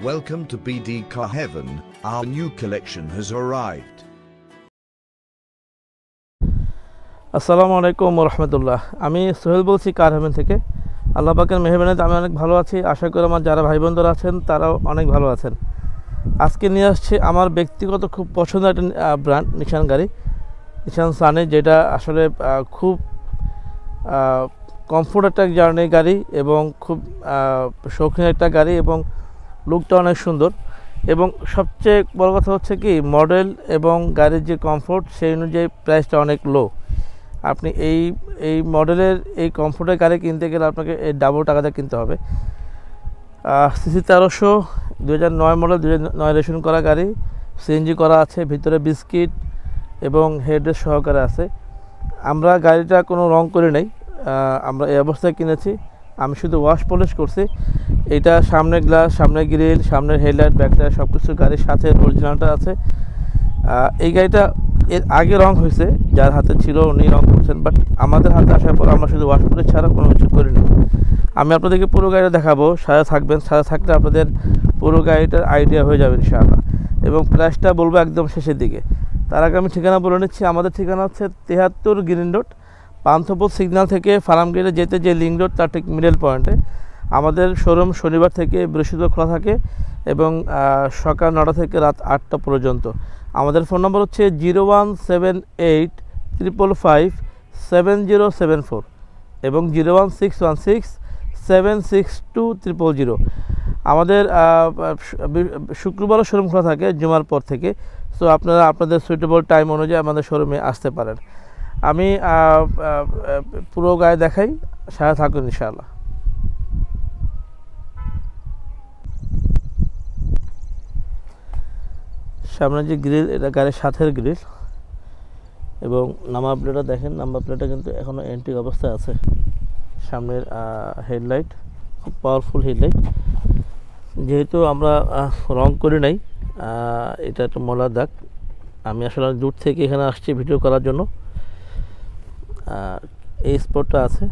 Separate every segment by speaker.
Speaker 1: Welcome to BD Car Heaven. Our new collection has arrived.
Speaker 2: আসসালামু আলাইকুম ওয়া রাহমাতুল্লাহ। আমি সোহেল বলছি কার হেভেন থেকে। আল্লাহ পাকের মেহেরবানিতে আমি অনেক ভালো আছি। আশা করি আমার যারা ভাই বোনরা আছেন তারাও অনেক ভালো আছেন। আজকে নিয়ে আসছি আমার ব্যক্তিগত খুব পছন্দের একটা ব্র্যান্ড নিশান গাড়ি, নিশান সানি, যেটা আসলে খুব কমফোর্ট একটা জার্নি গাড়ি এবং খুব শৌখিন একটা গাড়ি এবং লুকটা অনেক সুন্দর। এবং সবচেয়ে বড় কথা হচ্ছে কি, মডেল এবং গাড়ির যে কমফোর্ট সেই অনুযায়ী প্রাইসটা অনেক লো। আপনি এই মডেলের এই কমফোর্টের গাড়ি কিনতে গেলে আপনাকে এই ডাবল টাকাতে কিনতে হবে। সিসি 1300 2009 মডেল, 2009 রেজিস্ট্রেশন করা গাড়ি, সিএনজি করা আছে, ভিতরে বিস্কিট এবং হেডরেস্ট সহকারে আছে। আমরা গাড়িটা কোনো রং করে নেই, আমরা এই অবস্থায় কিনেছি। আমি শুধু ওয়াশ পলিশ করছি। এটা সামনের গ্লাস, সামনের গ্রিল, সামনের হেডলাইট, ব্যাকলাইট সব কিছু গাড়ির সাথে অরিজিনালটা আছে। এই গাড়িটা এর আগে রং হয়েছে, যার হাতে ছিল উনি রং করছেন, বাট আমাদের হাতে আসার পর আমরা শুধু ওয়াশ পলিশ ছাড়া কোনো কিছু করিনি। আমি আপনাদেরকে পুরো গাড়িটা দেখাবো, সাথে থাকবেন। সাথে থাকলে আপনাদের পুরো গাড়িটার আইডিয়া হয়ে যাবে ইনশাআল্লাহ। এবং প্রাইসটা বলবো একদম শেষের দিকে। তার আগে আমি ঠিকানা বলে নিচ্ছি। আমাদের ঠিকানা হচ্ছে 73 গ্রিন রোড, পান্থপথ সিগন্যাল থেকে ফার্ম গেটে যেতে যে লিঙ্ক রোড, তার ঠিক মিডল পয়েন্টে। আমাদের শোরুম শনিবার থেকে বৃহস্পতিবার খোলা থাকে এবং সকাল 9টা থেকে রাত 8টা পর্যন্ত। আমাদের ফোন নম্বর হচ্ছে 01785557074 এবং 01616762000। আমাদের শুক্রবারও শোরুম খোলা থাকে জুমার পর থেকে। সো আপনারা আপনাদের সুইটেবল টাইম অনুযায়ী আমাদের শোরুমে আসতে পারেন। আমি পুরো গাড়ি দেখাই, সাথে থাকুন ইনশাআল্লাহ। সামনে যে গ্রিল, এটা গাড়ির সাথের গ্রিল এবং নাম্বার প্লেটটা দেখেন। নাম্বার প্লেটটা কিন্তু এখনও এন্ট্রি অবস্থায় আছে। সামনের হেডলাইট খুব পাওয়ারফুল হেডলাইট, যেহেতু আমরা রং করি নাই। এটা একটা মলার দাগ। আমি আসলে দূর থেকে এখানে আসছি ভিডিও করার জন্য। এই স্পটটা আছে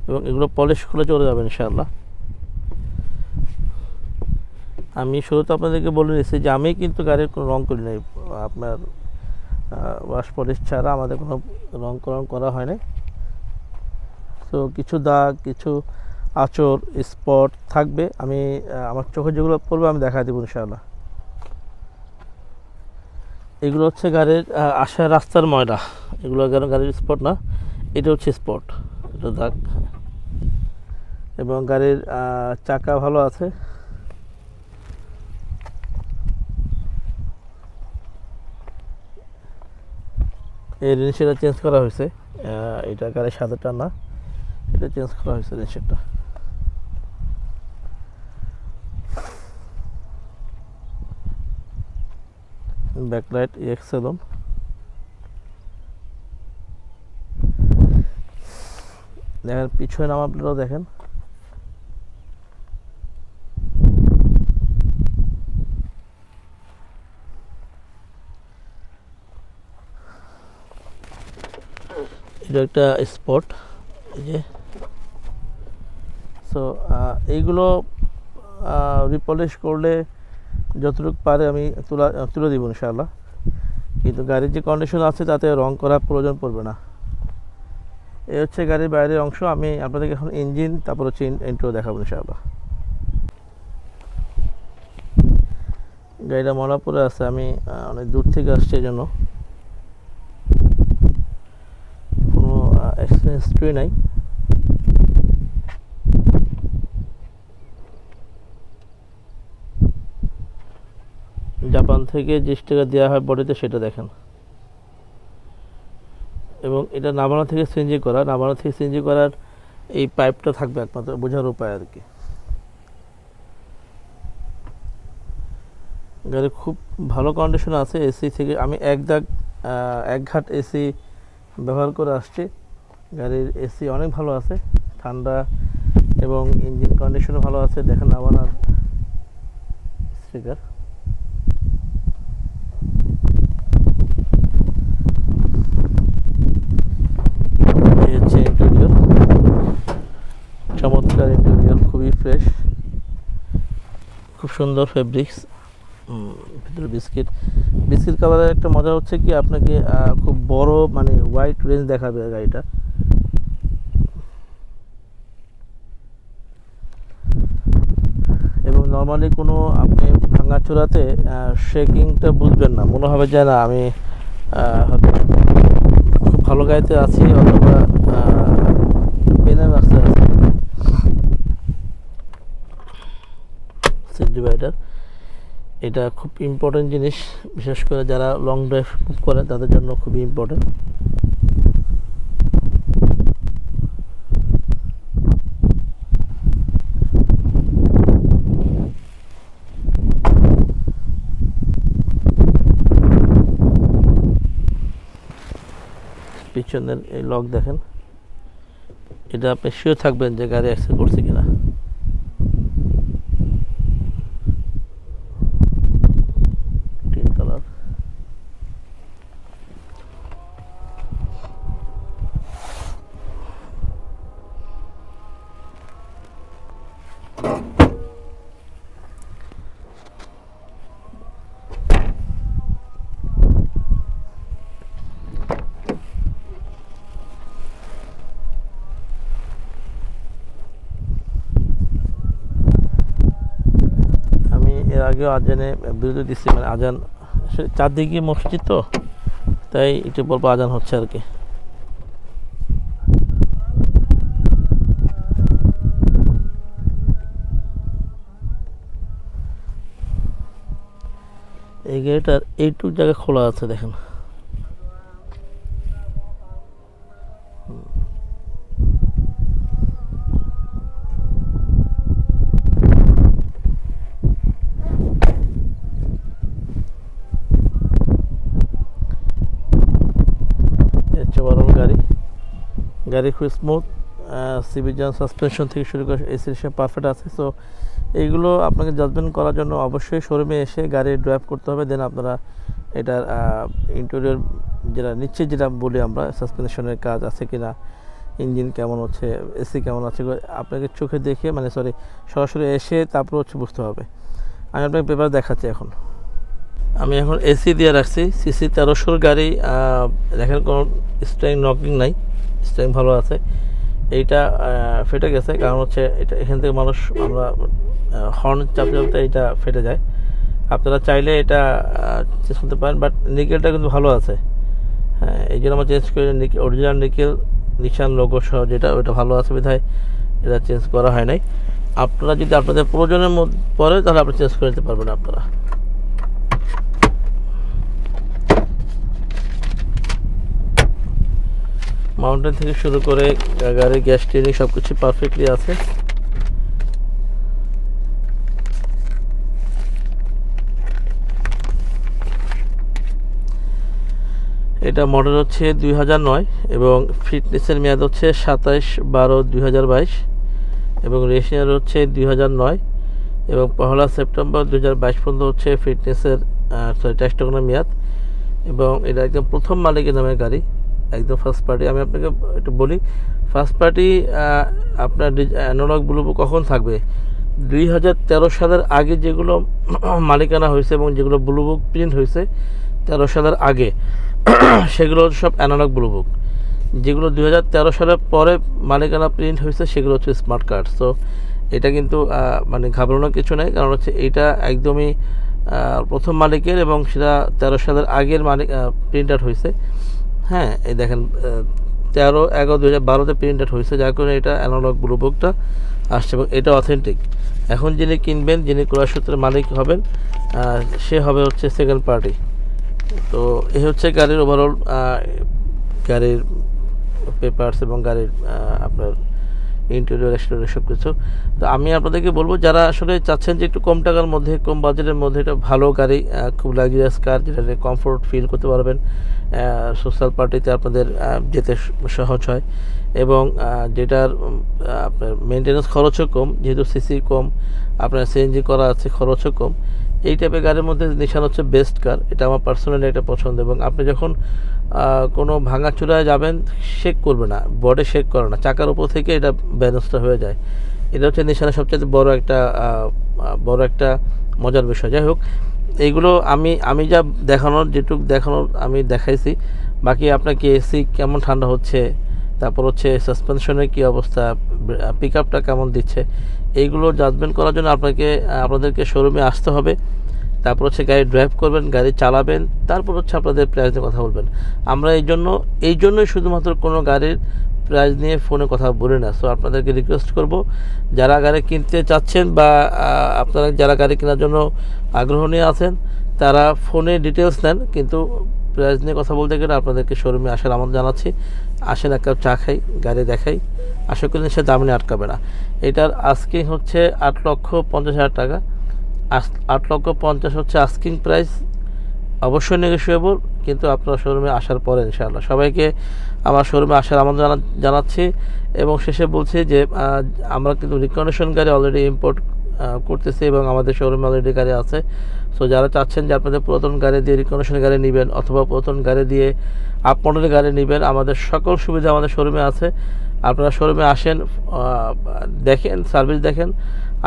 Speaker 2: এবং এগুলো পলিশ করে চলে যাবে ইনশাআল্লাহ। আমি শুরুতে আপনাদেরকে বলে নিয়েছি যে আমি কিন্তু গাড়ির কোনো রং করি নাই। আপনার ওয়াশ পলিশ ছাড়া আমাদের কোনো রং করা হয় নাই। তো কিছু দাগ, কিছু আঁচড়, স্পট থাকবে। আমি আমার চোখে যেগুলো পড়বে আমি দেখা দেবো ইনশাআল্লাহ। এগুলো হচ্ছে গাড়ির আসার রাস্তার ময়লা। এগুলো গাড়ির স্পট না, এটা হচ্ছে স্পট, এটা দাগ। এবং গাড়ির চাকা ভালো আছে। এই রিনশেডটা চেঞ্জ করা হয়েছে। এটা গাড়ির সাদাটা না, এটা চেঞ্জ করা হয়েছে রিনশেডটা। Backlight Saloon। দেখেন পিছনে নাম্বার প্লেটও দেখেন। এটা একটা স্পট, এই যে। সো এইগুলো রিপলিশ করলে যতটুকু পারে আমি তুলে দিব ইনশাআল্লাহ। কিন্তু গাড়ির যে কন্ডিশন আছে তাতে রং করার প্রয়োজন পড়বে না। এই হচ্ছে গাড়ির বাইরের অংশ। আমি আপনাদেরকে এখন ইঞ্জিন, তারপর হচ্ছে ইন্ট্রো দেখাবো ইনশাআল্লাহ। গাড়িটা মলাপুরে আছে, আমি অনেক দূর থেকে আসছি, এই জন্য কোনো এক্সপিরিয়েন্স হিস্ট্রি নাই। জাপান থেকে যে স্টিকার দেওয়া হয় বডিতে, সেটা দেখেন। এবং এটা নামানো থেকে সিএনজি করা। নামানো থেকে সিএনজি করার এই পাইপটা থাকবে একমাত্র বোঝার উপায় আর কি। গাড়ি খুব ভালো কন্ডিশন আছে। এসি থেকে আমি এক ঘাট এসি ব্যবহার করে আসছি। গাড়ির এসি অনেক ভালো আছে, ঠান্ডা, এবং ইঞ্জিন কন্ডিশনও ভালো আছে। দেখেন আমার স্টিকার। ইন্টেরিয়র, চমৎকার ইন্টেরিয়র, খুবই ফ্রেশ। খুব সুন্দর ফেব্রিক্স, ভিতরে বিস্কিট কালারের একটা মজা হচ্ছে কি আপনাকে খুব বড় মানে ওয়াইড রেঞ্জ দেখাবে গাড়িটা। এবং নর্মালি কোনো আপনি ভাঙাচোরাতে শেকিংটা বুঝবেন না, মনে হবে যে না আমি হয়তো খুব ভালো গাড়িতে আছি অথবা পেনের রাস্তায় আছি। সিট ডিভাইডার এটা খুব ইম্পর্টেন্ট জিনিস, বিশেষ করে যারা লং ড্রাইভ খুব করে তাদের জন্য খুবই ইম্পর্টেন্ট। পিছনের এই লক দেখেন, এটা আপনি শিওর থাকবেন যে গাড়ি অ্যাক্সিডেন্ট করছে কিনা। টিন কালার, এর আগেও আজানে বিরতি দিচ্ছি, মানে আজান চারদিকে মসজিদ তো তাই একটু বলবো আজান হচ্ছে আর কি। এই গাড়িটার এইটুক জায়গা খোলা আছে দেখেন, গাড়ি খুব স্মুথ, সিভিজন সাসপেনশন থেকে শুরু করে এসির সব পারফেক্ট আছে। সো এইগুলো আপনাকে জাজমেন্ট করার জন্য অবশ্যই শোরুমে এসে গাড়ি ড্রাইভ করতে হবে, দেন আপনারা এটার ইন্টেরিয়র যেটা নিচে যেটা বলি আমরা সাসপেনশনের কাজ আছে কিনা, ইঞ্জিন কেমন হচ্ছে, এসি কেমন আছে, আপনাকে চোখে দেখে মানে সরাসরি এসে তারপর হচ্ছে বুঝতে হবে। আমি আপনাকে পেপার দেখাচ্ছি এখন। আমি এখন এসি দিয়ে রাখছি, সিসি 1300 গাড়ি, দেখেন কোনো স্ট্রিং নকিং নাই, স্ট্রিং ভালো আছে। এইটা ফেটে গেছে কারণ হচ্ছে এটা এখান থেকে মানুষ আমরা হর্ন চাপতে চাপতে এটা ফেটে যায়। আপনারা চাইলে এটা চেঞ্জ করতে পারেন, বাট নিকেলটা কিন্তু ভালো আছে। হ্যাঁ, এই জন্য আমরা চেঞ্জ করে অরিজিনাল নিকেল নিশান লোগো সহ যেটা ওটা ভালো আছে বিধায় এটা চেঞ্জ করা হয় নাই। আপনারা যদি আপনাদের প্রয়োজনের মধ্যে পরে তাহলে আপনি চেঞ্জ করে নিতে পারবেন আপনারা। মাউন্টেন থেকে শুরু করে গাড়ির গ্যাস ট্রেনিং সব কিছু পারফেক্টলি আছে। এটা মডেল হচ্ছে 2009 এবং ফিটনেসের মেয়াদ হচ্ছে 27/12/2022 এবং রেজিস্ট্রেশন হচ্ছে 2009 এবং 1 সেপ্টেম্বর 2022 পর্যন্ত হচ্ছে ফিটনেসের টেস্ট করার মেয়াদ। এবং এটা একদম প্রথম মালিকের নামে গাড়ি, একদম ফার্স্ট পার্টি। আমি আপনাকে একটু বলি, ফার্স্ট পার্টি আপনার অ্যানালগ ব্লুবুক কখন থাকবে, 2013 সালের আগে যেগুলো মালিকানা হয়েছে এবং যেগুলো ব্লুবুক প্রিন্ট হয়েছে 13 সালের আগে সেগুলো সব অ্যানালগ ব্লুবুক। যেগুলো 2013 সালের পরে মালিকানা প্রিন্ট হয়েছে সেগুলো হচ্ছে স্মার্ট কার্ড। সো এটা কিন্তু মানে ঘাবড়ানোর কিছু নেই, কারণ হচ্ছে এটা একদমই প্রথম মালিকের এবং সেটা 13 সালের আগের মালিক প্রিন্টার হয়েছে। হ্যাঁ, এই দেখেন 13/11/2012 প্রিন্টেড হয়েছে, যার কারণে এটা অ্যানালগ ব্লুবুকটা আসছে এবং এটা অথেন্টিক। এখন যিনি কিনবেন, যিনি ক্রয় সূত্রে মালিক হবেন, সে হবে হচ্ছে সেকেন্ড পার্টি। তো এই হচ্ছে গাড়ির ওভারঅল গাড়ির পেপারস এবং গাড়ির আপনার ইন্টেরিয়র এক্সটেরিয়র সব কিছু। তো আমি আপনাদেরকে বলবো যারা আসলে চাচ্ছেন যে একটু কম টাকার মধ্যে কম বাজেটের মধ্যে একটা ভালো গাড়ি, খুব লাক্সারিয়াস কার যেটাতে কমফোর্ট ফিল করতে পারবেন, সোশ্যাল পার্টিতে আপনাদের যেতে সহজ হয় এবং যেটার আপনার মেনটেন্যান্স খরচও কম, যেহেতু সিসি কম, আপনার সিএনজি করা আছে, খরচও কম, এই টাইপের গাড়ির মধ্যে নিশান হচ্ছে বেস্ট কার। এটা আমার পার্সোনালি একটা পছন্দ। এবং আপনি যখন কোনো ভাঙাচোরায় যাবেন শেক করবে না, বডি শেক করে না, চাকার উপর থেকে এটা ব্যালেন্সটা হয়ে যায়। এটা হচ্ছে নিশানের সবচেয়ে বড় একটা মজার বিষয়। যাই হোক, এইগুলো আমি যা যেটুক দেখানোর আমি দেখাইছি। বাকি আপনাকে এসি কেমন ঠান্ডা হচ্ছে, তারপর হচ্ছে সাসপেনশনের কী অবস্থা, পিক আপটা কেমন দিচ্ছে, এইগুলো জাজমেন্ট করার জন্য আপনাদেরকে শোরুমে আসতে হবে। তারপর হচ্ছে গাড়ি ড্রাইভ করবেন, গাড়ি চালাবেন, তারপর হচ্ছে আপনাদের প্রাইস নিয়ে কথা বলবেন। আমরা এই জন্যই শুধুমাত্র কোনো গাড়ির প্রাইস নিয়ে ফোনে কথা বলি না। সো আপনাদেরকে রিকোয়েস্ট করব, যারা গাড়ি কিনতে চাচ্ছেন বা আপনারা যারা গাড়ি কেনার জন্য আগ্রহ নিয়ে আছেন, তারা ফোনে ডিটেলস নেন, কিন্তু প্রাইস নিয়ে কথা বলতে গেলে আপনাদেরকে শোরুমে আসার আমন্ত্রণ জানাচ্ছি। আসেন, এক কাপ চা খাই, গাড়ি দেখাই, আশা করি সে দাম নিয়ে আটকাবে না। এটার আস্কিং হচ্ছে 8,50,000 টাকা। 8,50,000 হচ্ছে আস্কিং প্রাইস, অবশ্যই নেগোশিয়েবল, কিন্তু আপনার শোরুমে আসার পরে ইনশাআল্লাহ। সবাইকে আমার শোরুমে আসার আমন্ত্রণ জানাচ্ছি। এবং শেষে বলছি যে আমরা কিন্তু রিকন্ডিশন গাড়ি অলরেডি ইম্পোর্ট করতেছি এবং আমাদের শোরুমে অলরেডি গাড়ি আছে। সো যারা চাচ্ছেন যে আপনাদের পুরাতন গাড়ি দিয়ে রিকন্ডিশন গাড়ি নেবেন অথবা পুরাতন গাড়ি দিয়ে আপ মডেলের গাড়ি নেবেন, আমাদের সকল সুবিধা আমাদের শোরুমে আছে। আপনারা শোরুমে আসেন, দেখেন, সার্ভিস দেখেন,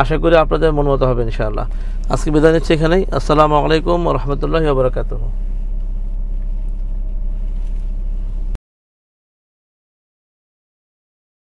Speaker 2: আশা করি আপনাদের মন মতো হবে ইনশাআল্লাহ। আজকে বিদায় নিচ্ছি এখানেই। আসসালামু আলাইকুম ওয়া রাহমাতুল্লাহি ওয়া বারাকাতুহু।